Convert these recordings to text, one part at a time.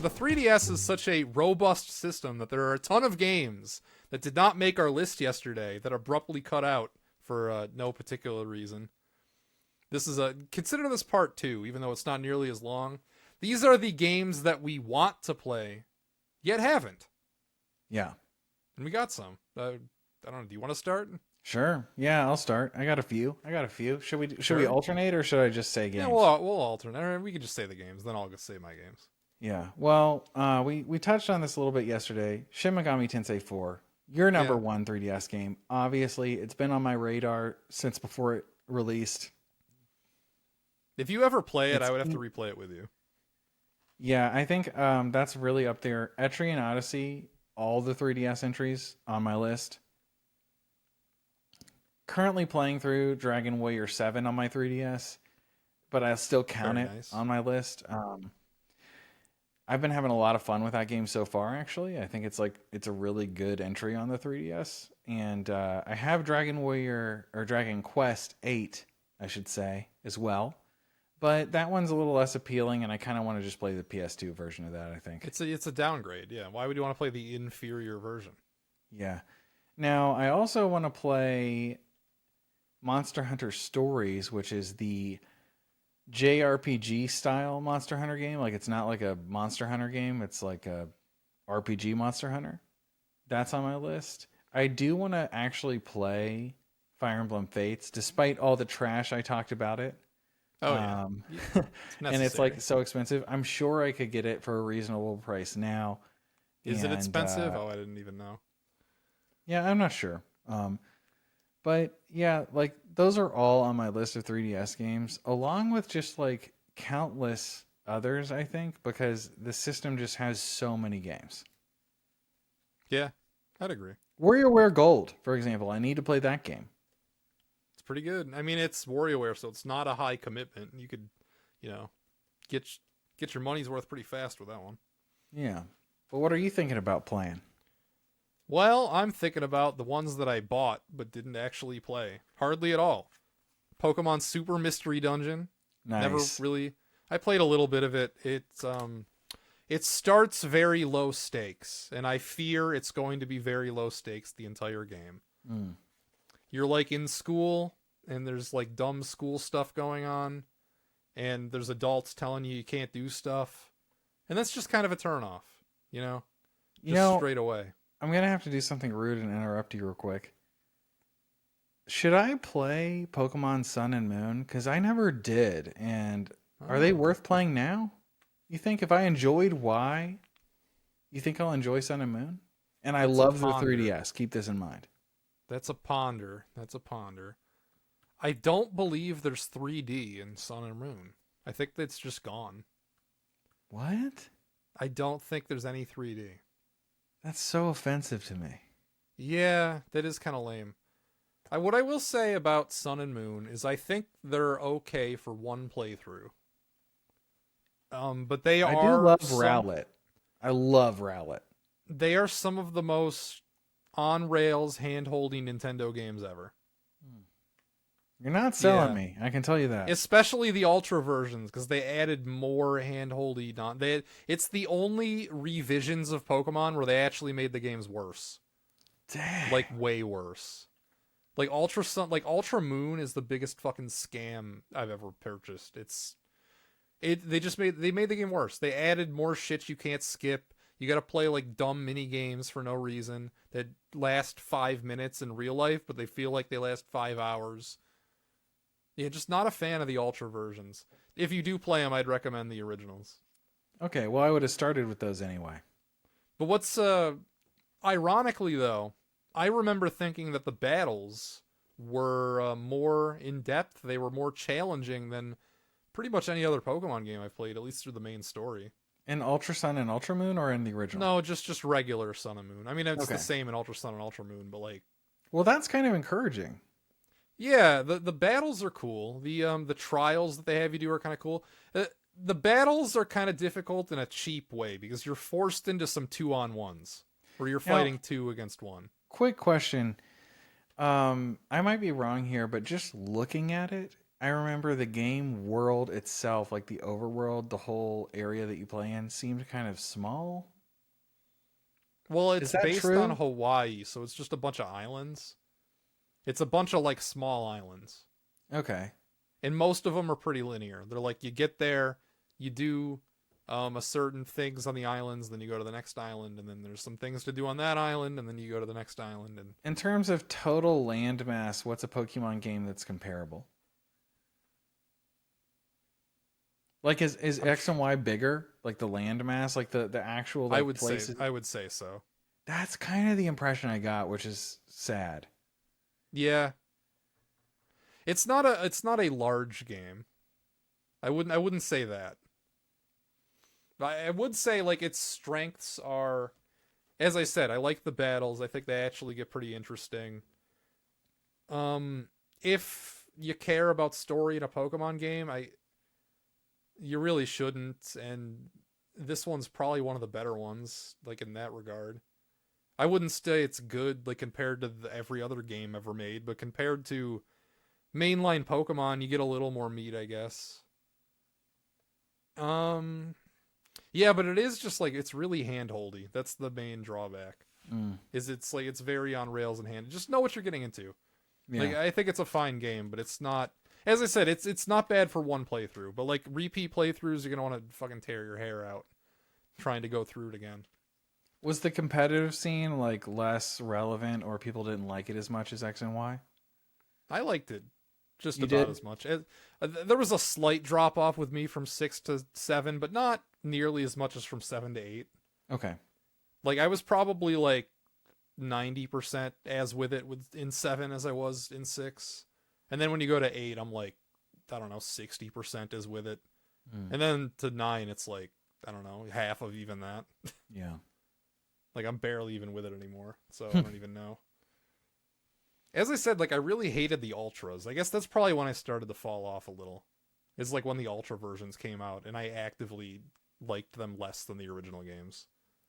the 3DS is such a robust system that there are a ton of games that did not make our list yesterday that abruptly cut out for no particular reason. Consider this part 2, even though it's not nearly as long. These are the games that we want to play, yet haven't. Yeah. And we got some. I don't know. Do you want to start? Sure. Yeah, I'll start. I got a few. Should we Sure. we alternate, or should I just say games? Yeah, we'll alternate. Or we could just say the games, then I'll just say my games. Yeah. Well, we touched on this a little bit yesterday. Shin Megami Tensei 4, your number one 3DS game. Obviously, it's been on my radar since before it released. If you ever play it, I would have to replay it with you. Yeah, I think that's really up there. Etrian Odyssey, all the 3DS entries on my list. Currently playing through Dragon Warrior 7 on my 3DS, but I still count it on my list. I've been having a lot of fun with that game so far, actually. I think it's a really good entry on the 3DS. And I have Dragon Quest 8, I should say, as well. But that one's a little less appealing, and I kind of want to just play the PS2 version of that, I think. It's a downgrade, yeah. Why would you want to play the inferior version? Yeah. Now, I also want to play Monster Hunter Stories, which is the JRPG style Monster Hunter game. Like, it's not like a Monster Hunter game. It's like a RPG Monster Hunter. That's on my list. I do want to actually play Fire Emblem Fates, despite all the trash I talked about it. Oh, yeah. And it's like so expensive. I'm sure I could get it for a reasonable price now. Is it expensive? I didn't even know. Yeah, I'm not sure. But yeah, like those are all on my list of 3DS games, along with just like countless others, I think, because the system just has so many games. Yeah, I'd agree. WarioWare Gold, for example, I need to play that game. It's pretty good. I mean, it's WarioWare, so it's not a high commitment. You could, get your money's worth pretty fast with that one. Yeah. But what are you thinking about playing? Well, I'm thinking about the ones that I bought but didn't actually play. Hardly at all. Pokemon Super Mystery Dungeon. Nice. Never really. I played a little bit of it. It starts very low stakes, and I fear it's going to be very low stakes the entire game. Mm. You're like in school, and there's like dumb school stuff going on, and there's adults telling you can't do stuff, and that's just kind of a turnoff, straight away. I'm going to have to do something rude and interrupt you real quick. Should I play Pokemon Sun and Moon? Because I never did. And are they worth playing now? You think if I enjoyed Y, you think I'll enjoy Sun and Moon? And I love the 3DS. Keep this in mind. That's a ponder. I don't believe there's 3D in Sun and Moon. I think that's just gone. What? I don't think there's any 3D. That's so offensive to me. Yeah, that is kind of lame. What I will say about Sun and Moon is I think they're okay for one playthrough. But they are. I do love Rowlet. I love Rowlet. They are some of the most on rails hand-holding Nintendo games ever. You're not selling me. I can tell you that. Especially the Ultra versions, because they added more hand-holdy. It's the only revisions of Pokemon where they actually made the games worse. Dang. Like way worse. Like Ultra Moon is the biggest fucking scam I've ever purchased. They made the game worse. They added more shit you can't skip. You got to play like dumb mini games for no reason that last 5 minutes in real life, but they feel like they last 5 hours. Yeah, just not a fan of the Ultra versions. If you do play them, I'd recommend the originals. Okay, well, I would have started with those anyway. But what's ironically though, I remember thinking that the battles were more in depth. They were more challenging than pretty much any other Pokemon game I've played, at least through the main story. In Ultra Sun and Ultra Moon, or in the original? No, just regular Sun and Moon. I mean, it's the same in Ultra Sun and Ultra Moon, but like. Well, that's kind of encouraging. Yeah, the battles are cool. The trials that they have you do are kind of cool. The battles are kind of difficult in a cheap way because you're forced into some 2-on-1s where you're fighting 2 against 1. Quick question. I might be wrong here, but just looking at it, I remember the game world itself, like the overworld, the whole area that you play in, seemed kind of small. Well, Is it's that based on true? Hawaii, so it's just a bunch of islands. It's a bunch of like small islands. Okay. And most of them are pretty linear. They're like you get there, you do a certain things on the islands, then you go to the next island, and then there's some things to do on that island, and then you go to the next island. And In terms of total landmass, what's a Pokemon game that's comparable? Like is X and Y bigger? Like the landmass, like the actual like places? I would say so. That's kind of the impression I got, which is sad. Yeah, it's not a large game. I wouldn't say that. I would say like its strengths are, as I said, I like the battles. I think they actually get pretty interesting. If you care about story in a Pokemon game, you really shouldn't, and this one's probably one of the better ones, like in that regard. I wouldn't say it's good, like compared to every other game ever made, but compared to mainline Pokemon, you get a little more meat, I guess. Yeah, but it is just like it's really handholdy. That's the main drawback. Is it's like it's very on rails and hand. Just know what you're getting into. Yeah. Like I think it's a fine game, but it's not. As I said, it's not bad for one playthrough, but like repeat playthroughs, you're gonna want to fucking tear your hair out trying to go through it again. Was the competitive scene like less relevant, or people didn't like it as much as X and Y? I liked it just about as much. There was a slight drop off with me from 6 to 7, but not nearly as much as from 7 to 8. Okay. Like I was probably like 90% as with it in 7 as I was in 6. And then when you go to 8, I'm like, I don't know, 60% is with it. And then to 9, it's like, I don't know, half of even that. Yeah. Like I'm barely even with it anymore. So I don't even know. As I said, like I really hated the Ultras. I guess that's probably when I started to fall off a little. It's like when the Ultra versions came out and I actively liked them less than the original games.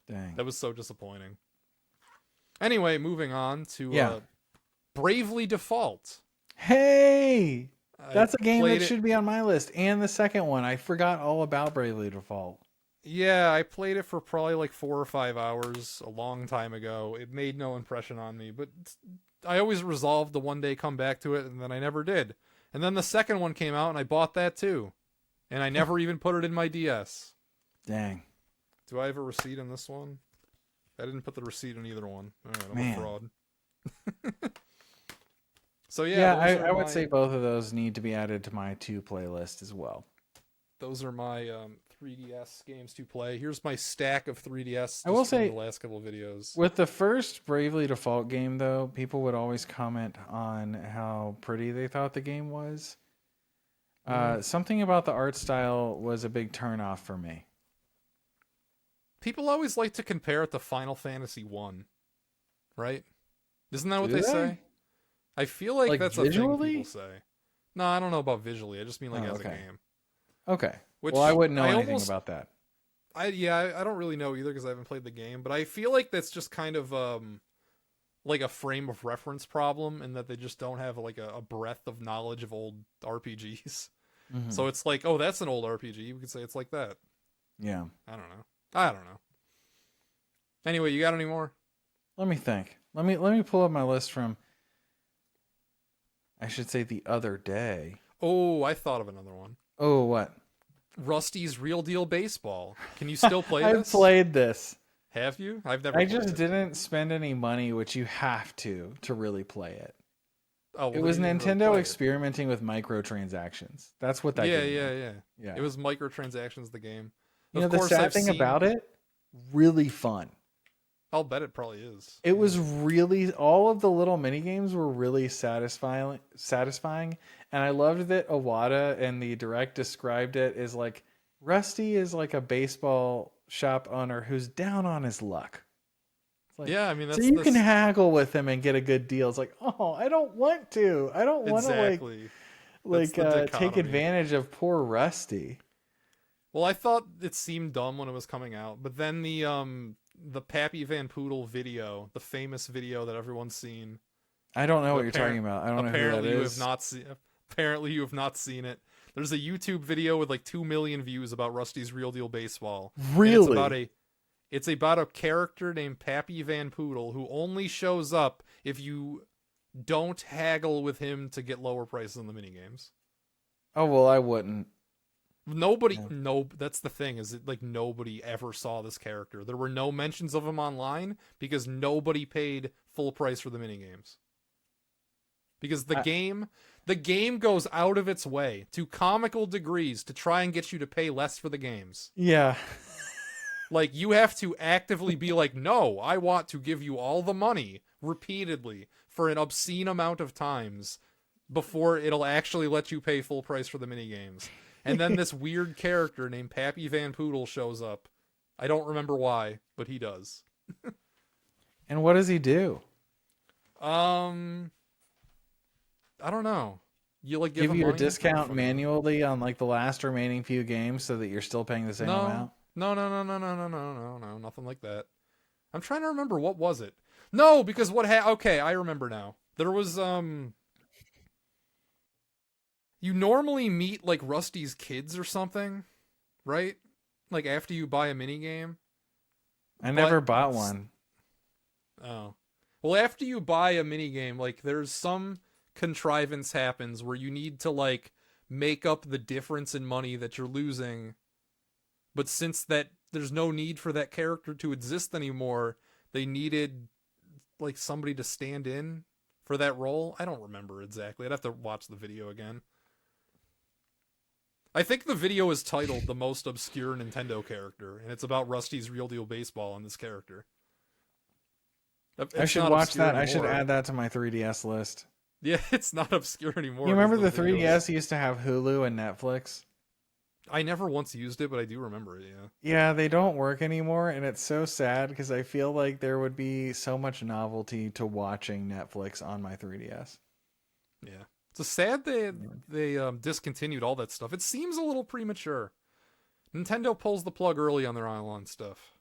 Dang. That was so disappointing. Anyway, moving on to Bravely Default. Hey! That's a game that should be on my list. And the second one. I forgot all about Bravely Default. Yeah, I played it for probably like 4 or 5 hours a long time ago. It made no impression on me, but I always resolved to one day come back to it, and then I never did. And then the second one came out, and I bought that too. And I never even put it in my DS. Dang. Do I have a receipt in this one? I didn't put the receipt in either one. All right, I'm a fraud. So yeah, I would say both of those need to be added to my to playlist as well. Those are my 3DS games to play. Here's my stack of 3DS. I will say the last couple of videos. With the first Bravely Default game, though, people would always comment on how pretty they thought the game was. Something about the art style was a big turnoff for me. People always like to compare it to Final Fantasy 1, right? Isn't that what they say? I feel like that's visually? A thing people say. No, I don't know about visually. I just mean like as a game. Okay. Well, I wouldn't know anything about that. I don't really know either because I haven't played the game, but I feel like that's just kind of like a frame of reference problem, in that they just don't have like a breadth of knowledge of old RPGs. Mm-hmm. So it's like, oh, that's an old RPG. We could say it's like that. Yeah. I don't know. Anyway, you got any more? Let me think. Let me pull up my list from, I should say, the other day. Oh, I thought of another one. Oh, what? Rusty's Real Deal Baseball. Can you still play this? I've played this. Have you? I've never. I just didn't spend any money, which you have to really play it. Oh, well, it was Nintendo experimenting with microtransactions. That's what that game was. Yeah. It was microtransactions, the game. You know, the sad thing about it, really fun. I'll bet it probably is. It was really, all of the little mini games were really satisfying, and I loved that Iwata and the Direct described it as like, Rusty is like a baseball shop owner who's down on his luck. Like, yeah, I mean, that's, so you can haggle with him and get a good deal. It's like, oh, I don't want to. I don't want to take advantage of poor Rusty. Well, I thought it seemed dumb when it was coming out, but then the Pappy Van Poodle video, the famous video that everyone's seen. I don't know what you're talking about. I don't know who that is. Apparently you have not seen. Apparently you have not seen it. There's a YouTube video with like 2 million views about Rusty's Real Deal Baseball. Really? It's about a character named Pappy Van Poodle who only shows up if you don't haggle with him to get lower prices on the minigames. Oh, well, I wouldn't. That's the thing, is it like nobody ever saw this character. There were no mentions of him online because nobody paid full price for the minigames. Because the game goes out of its way to comical degrees to try and get you to pay less for the games. Yeah. Like, you have to actively be like, no, I want to give you all the money repeatedly for an obscene amount of times before it'll actually let you pay full price for the minigames. And then this weird character named Pappy Van Poodle shows up. I don't remember why, but he does. And what does he do? I don't know. You like give you a discount manually on like the last remaining few games so that you're still paying the same amount? No, nothing like that. I'm trying to remember, what was it? No, because okay, I remember now. There was you normally meet like Rusty's kids or something, right? Like after you buy a minigame. I never bought one. Oh. Well, after you buy a minigame, like there's some contrivance happens where you need to like make up the difference in money that you're losing, but since that there's no need for that character to exist anymore, they needed like somebody to stand in for that role. I don't remember exactly. I'd have to watch the video again. I think the video is titled The Most Obscure Nintendo Character, and it's about Rusty's Real Deal Baseball and this character. I should watch that. Anymore. I should add that to my 3DS list. Yeah, it's not obscure anymore. You remember the 3DS used to have Hulu and Netflix? I never once used it, but I do remember it, yeah. Yeah, they don't work anymore, and it's so sad because I feel like there would be so much novelty to watching Netflix on my 3DS. Yeah. It's sad they discontinued all that stuff. It seems a little premature. Nintendo pulls the plug early on their island stuff.